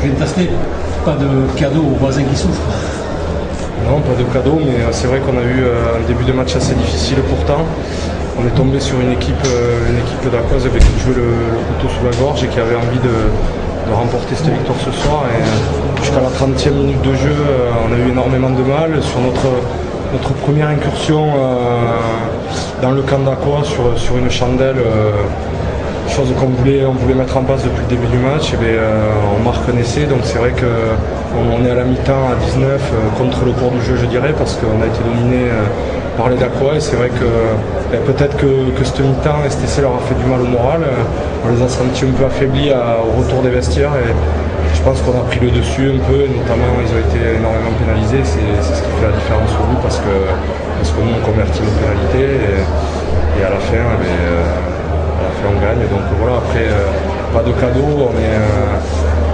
Trintaste, pas de cadeau aux voisins qui souffrent. Non, pas de cadeau, mais c'est vrai qu'on a eu un début de match assez difficile pourtant. On est tombé sur une équipe d'Aquoise avec qui jouait le couteau sous la gorge et qui avait envie de remporter cette victoire ce soir. Et jusqu'à la 30e minute de jeu, on a eu énormément de mal. Sur notre première incursion dans le camp d'Aquoise sur une chandelle, chose qu'on voulait mettre en place depuis le début du match, on marque un essai. Donc c'est vrai qu'on est à la mi-temps à 19 contre le cours du jeu, je dirais, parce qu'on a été dominé par les Dacois. Et c'est vrai que peut-être que cette mi-temps et cet essai leur a fait du mal au moral. On les a sentis un peu affaiblis au retour des vestiaires. Et je pense qu'on a pris le dessus un peu, et notamment ils ont été énormément pénalisés. C'est ce qui fait la différence pour nous, parce que nous on convertit nos pénalités et à la fin, on gagne. Donc voilà, après pas de cadeau.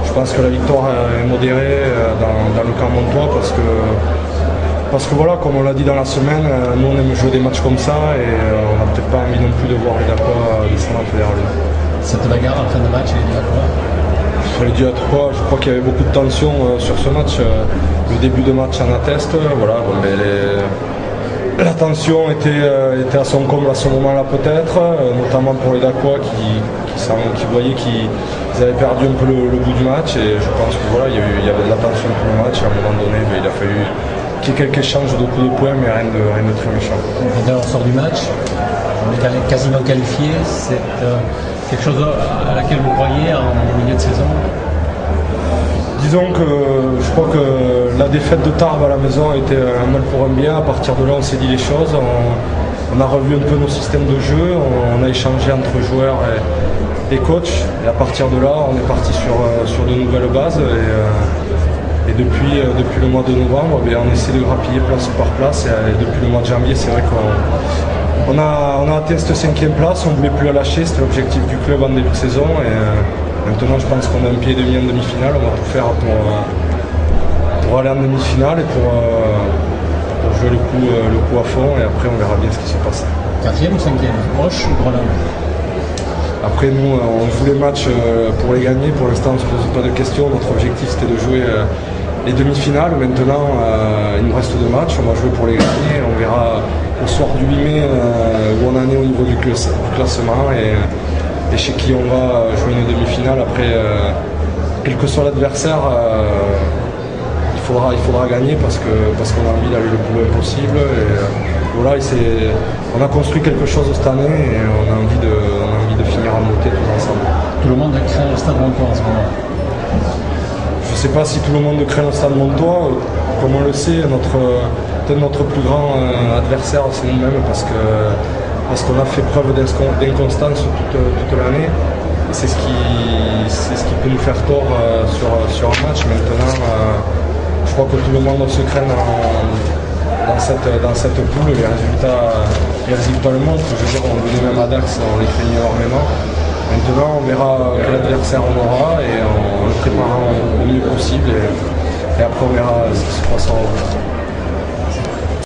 Je pense que la victoire est modérée dans le camp montois, parce que voilà, comme on l'a dit dans la semaine, nous on aime jouer des matchs comme ça, et on n'a peut-être pas envie non plus de voir les Dacois descendre en fédéral. Cette bagarre en fin de match, elle est due à quoi? Elle est due à quoi? Je crois qu'il y avait beaucoup de tension sur ce match. Le début de match en atteste. Voilà, la tension était à son comble à ce moment-là peut-être, notamment pour les Dacois qui voyaient qu'ils avaient perdu un peu le bout du match. Et je pense que voilà, il y avait de la tension tout le match. À un moment donné, il a fallu qu'il y ait quelques échanges de coups de poing, mais rien de très méchant. On sort du match, on est quasiment qualifié. C'est quelque chose à laquelle vous croyez en milieu de saison? Disons que je crois que la défaite de Tarbes à la maison a été un mal pour un bien. À partir de là, on s'est dit les choses. On a revu un peu nos systèmes de jeu. On a échangé entre joueurs et coachs. Et à partir de là, on est parti sur de nouvelles bases. Et depuis le mois de novembre, on essaie de grappiller place par place. Et depuis le mois de janvier, c'est vrai qu'on a atteint cette 5e place. On ne voulait plus la lâcher. C'était l'objectif du club en début de saison. Maintenant, je pense qu'on a un pied et demi en demi-finale. On va tout faire pour aller en demi-finale et pour jouer le coup à fond. Et après, on verra bien ce qui se passe. 4e ou 5e? Proche ou Grenoble? Après, nous, on joue les matchs pour les gagner. Pour l'instant, on ne se pose pas de questions. Notre objectif, c'était de jouer les demi-finales. Maintenant, il nous reste 2 matchs. On va jouer pour les gagner. On verra au soir du 8 mai où on en est au niveau du classement. Et chez qui on va jouer une demi-finale. Après, quel que soit l'adversaire, il faudra gagner, parce qu'on a envie d'aller le plus loin possible. Et voilà, on a construit quelque chose cette année, et on a envie de finir en beauté tous ensemble. Tout le monde craint le stade montois en ce moment. Je ne sais pas si tout le monde craint le stade montois. Comme on le sait, peut-être notre plus grand adversaire, c'est nous-mêmes, parce qu'on a fait preuve d'inconstance toute l'année. Et c'est ce qui peut nous faire tort sur un match. Maintenant, je crois que tout le monde se craint dans cette poule. Les résultats le montrent. Je veux dire, on venait même à Dax, on les craignait énormément. Maintenant, on verra quel adversaire on aura, et on le préparera au mieux possible. Et après, on verra ce qui se passera.